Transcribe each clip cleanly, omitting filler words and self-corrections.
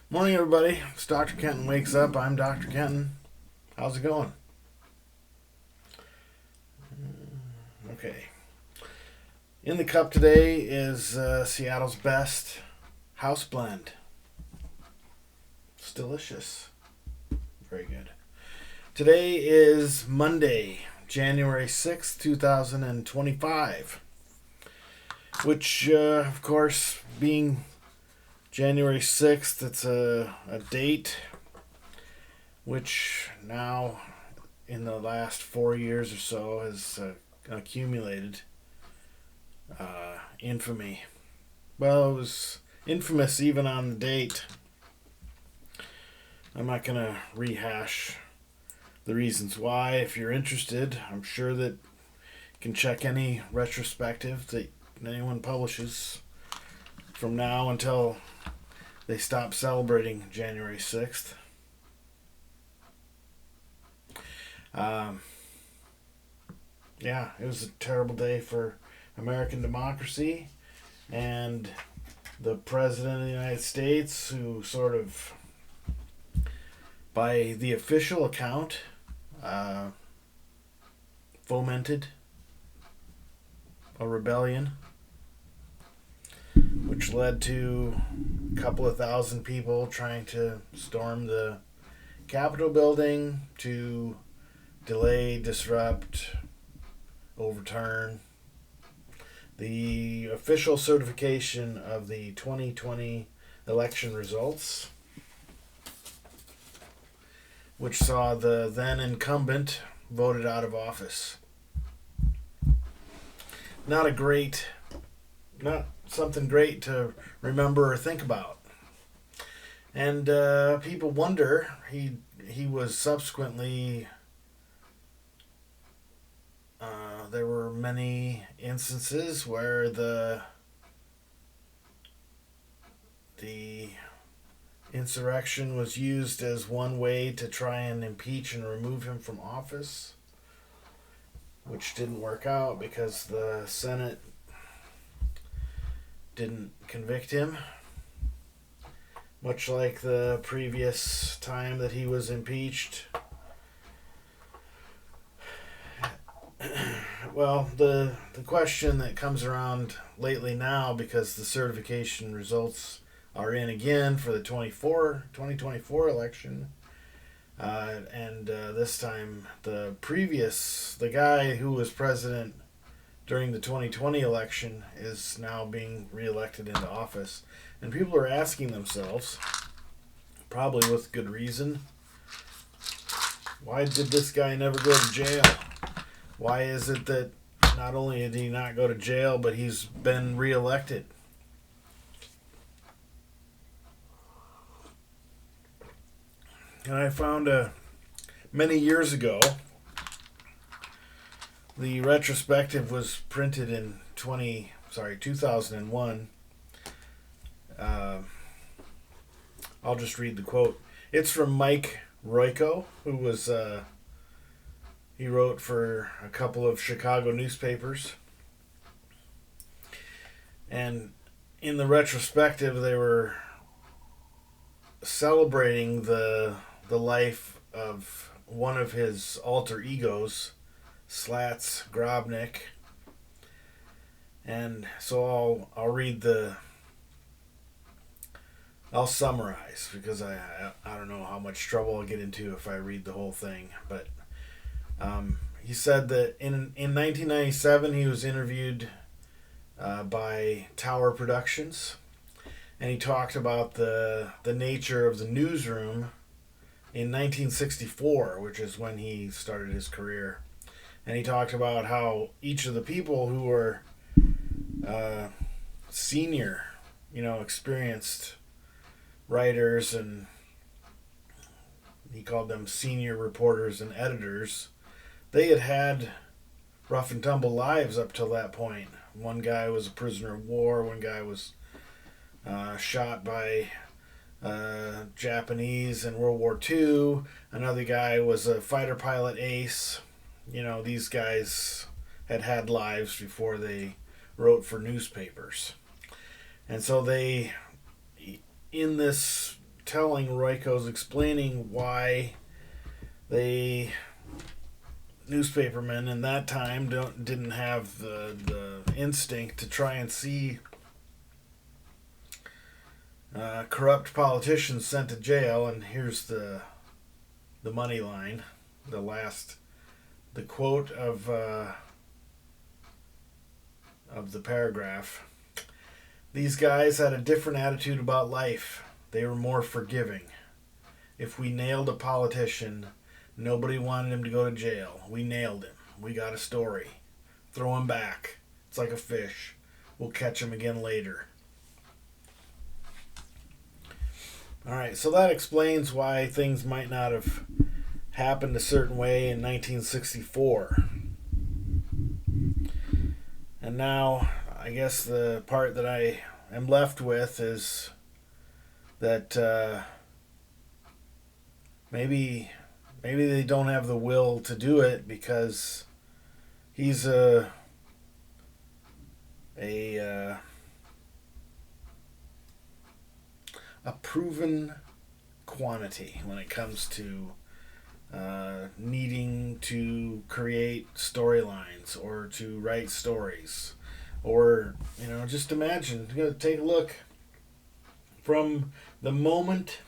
Morning, everybody. It's Dr. Kenton Wakes Up. I'm Dr. Kenton. How's it going? Okay. In the cup today is Seattle's best house blend. It's delicious. Very good. Today is Monday, January 6th, 2025. Which, of course, being January 6th, it's a date which now, in the last 4 years or so, has accumulated infamy. Well, it was infamous even on the date. I'm not going to rehash the reasons why. If you're interested, I'm sure that you can check any retrospective that anyone publishes from now until they stop celebrating January 6th. Yeah, it was a terrible day for American democracy and the President of the United States, who sort of, by the official account, fomented a rebellion which led to a couple of thousand people trying to storm the Capitol building to delay, disrupt, overturn the official certification of the 2020 election results, which saw the then incumbent voted out of office. Not something great to remember or think about. And people wonder, he was subsequently, there were many instances where the insurrection was used as one way to try and impeach and remove him from office, which didn't work out because the Senate didn't convict him, much like the previous time that he was impeached. Well, the question that comes around lately now, because the certification results are in again for the 2024 election, and this time the guy who was president during the 2020 election is now being reelected into office. And people are asking themselves, probably with good reason, why did this guy never go to jail? Why is it that not only did he not go to jail, but he's been reelected? And I found many years ago, the retrospective was printed in 2001. I'll just read the quote. It's from Mike Royko, who was he wrote for a couple of Chicago newspapers. And in the retrospective, they were celebrating the life of one of his alter egos, Slats Grobnik. And so I'll summarize, because I don't know how much trouble I'll get into if I read the whole thing. But he said that in 1997 he was interviewed by Tower Productions, and he talked about the nature of the newsroom in 1964, which is when he started his career. And he talked about how each of the people who were senior, experienced writers, and he called them senior reporters and editors, they had rough and tumble lives up till that point. One guy was a prisoner of war. One guy was shot by Japanese in World War II. Another guy was a fighter pilot ace. These guys had lives before they wrote for newspapers. And so they, in this telling Royko's explaining why they newspapermen in that time didn't have the instinct to try and see corrupt politicians sent to jail. And here's the money line, the quote of the paragraph. These guys had a different attitude about life. They were more forgiving. If we nailed a politician, nobody wanted him to go to jail. We nailed him. We got a story. Throw him back. It's like a fish. We'll catch him again later. Alright, so that explains why things might not have happened a certain way in 1964. And now, I guess the part that I am left with is that maybe they don't have the will to do it because he's a proven quantity when it comes to needing to create storylines or to write stories. Or, just imagine, take a look from the moment.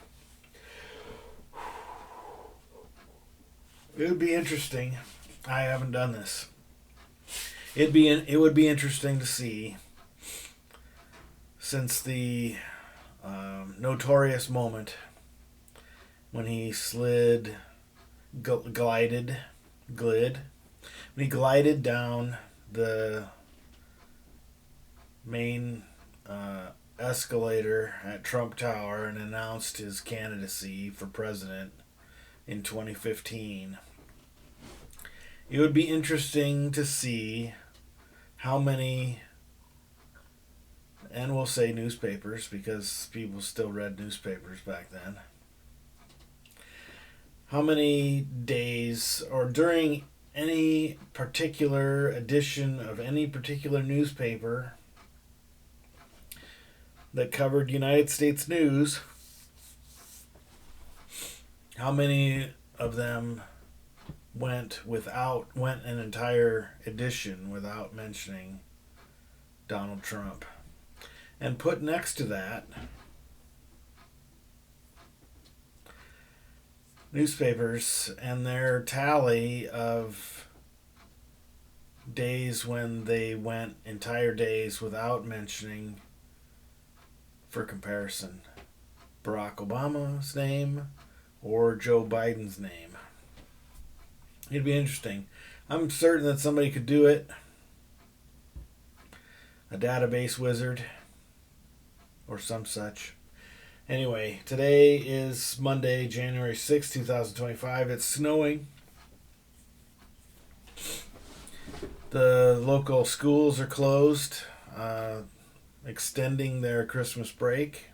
It would be interesting. I haven't done this. It would be interesting to see, since the notorious moment when he glided down the main escalator at Trump Tower and announced his candidacy for president in 2015. It would be interesting to see how many, and we'll say newspapers because people still read newspapers back then, how many days or during any particular edition of any particular newspaper that covered United States news, how many of them went an entire edition without mentioning Donald Trump. And put next to that newspapers and their tally of days when they went entire days without mentioning, for comparison, Barack Obama's name or Joe Biden's name. It'd be interesting. I'm certain that somebody could do it. A database wizard or some such. Anyway, today is Monday, January 6, 2025. It's snowing. The local schools are closed, extending their Christmas break.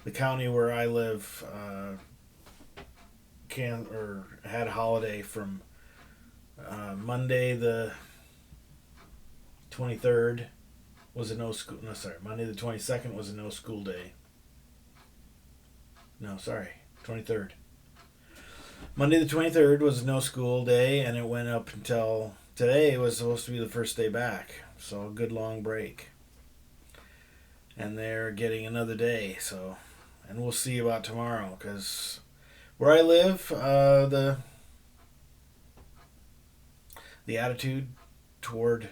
The county where I live had a holiday from Monday the 23rd was a Monday the 22nd was a no school day. 23rd. Monday the 23rd was no school day, and it went up until today. It was supposed to be the first day back, so a good long break. And they're getting another day, and we'll see about tomorrow, because where I live, the attitude toward,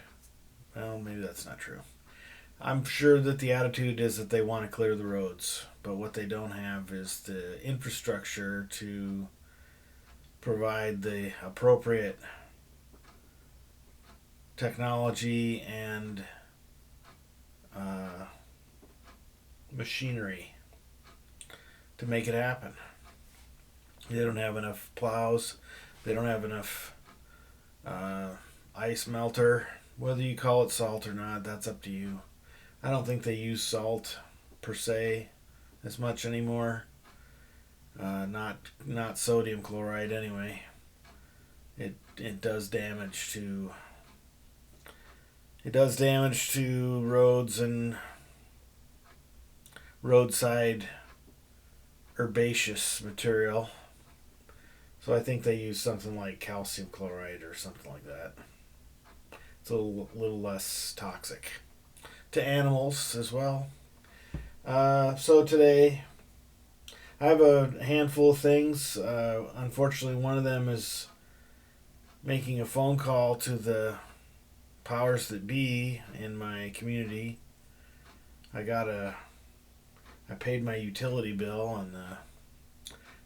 well, maybe that's not true. I'm sure that the attitude is that they want to clear the roads, but what they don't have is the infrastructure to provide the appropriate technology and machinery to make it happen. They don't have enough plows. They don't have enough ice melter. Whether you call it salt or not, that's up to you. I don't think they use salt per se as much anymore. Not sodium chloride anyway. It does damage to roads and roadside herbaceous material. So I think they use something like calcium chloride or something like that. It's a little less toxic to animals as well. So today I have a handful of things. Unfortunately, one of them is making a phone call to the powers that be in my community. I paid my utility bill, and the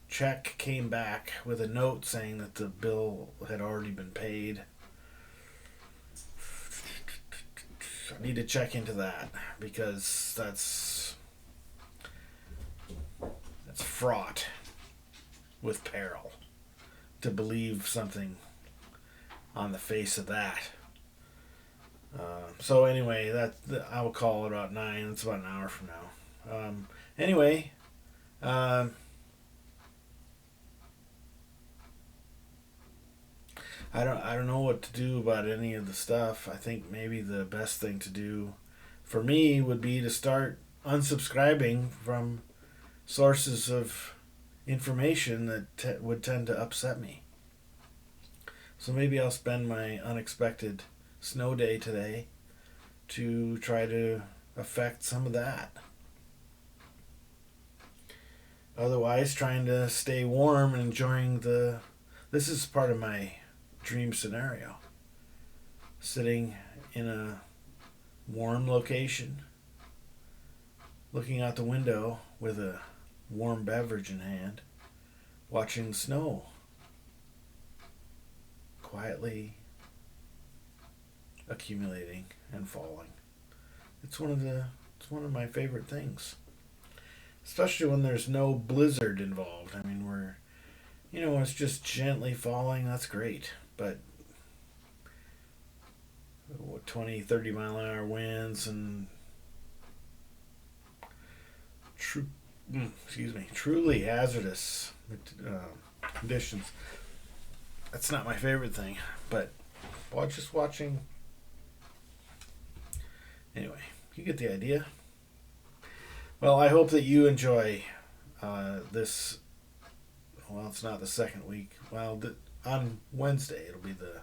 check came back with a note saying that the bill had already been paid. I need to check into that because that's fraught with peril to believe something on the face of that. So anyway, I will call it about 9. It's about an hour from now. Anyway, I don't know what to do about any of the stuff. I think maybe the best thing to do for me would be to start unsubscribing from sources of information that would tend to upset me. So maybe I'll spend my unexpected snow day today to try to affect some of that. Otherwise, trying to stay warm and enjoying this is part of my dream scenario. Sitting in a warm location, looking out the window with a warm beverage in hand, watching snow quietly accumulating and falling. It's one of my favorite things. Especially when there's no blizzard involved. I mean, it's just gently falling, that's great. But 20, 30 mile an hour winds and truly hazardous conditions. That's not my favorite thing, but just watching. Anyway, you get the idea. Well, I hope that you enjoy this. Well, it's not the second week. Well, on Wednesday, it'll be the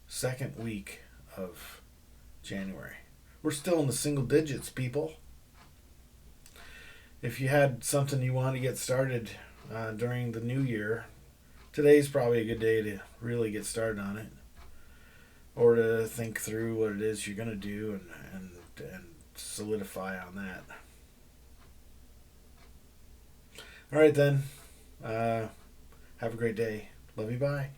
second week of January. We're still in the single digits, people. If you had something you want to get started during the new year, today's probably a good day to really get started on it, or to think through what it is you're going to do and solidify on that. All right, then. Have a great day. Love you. Bye.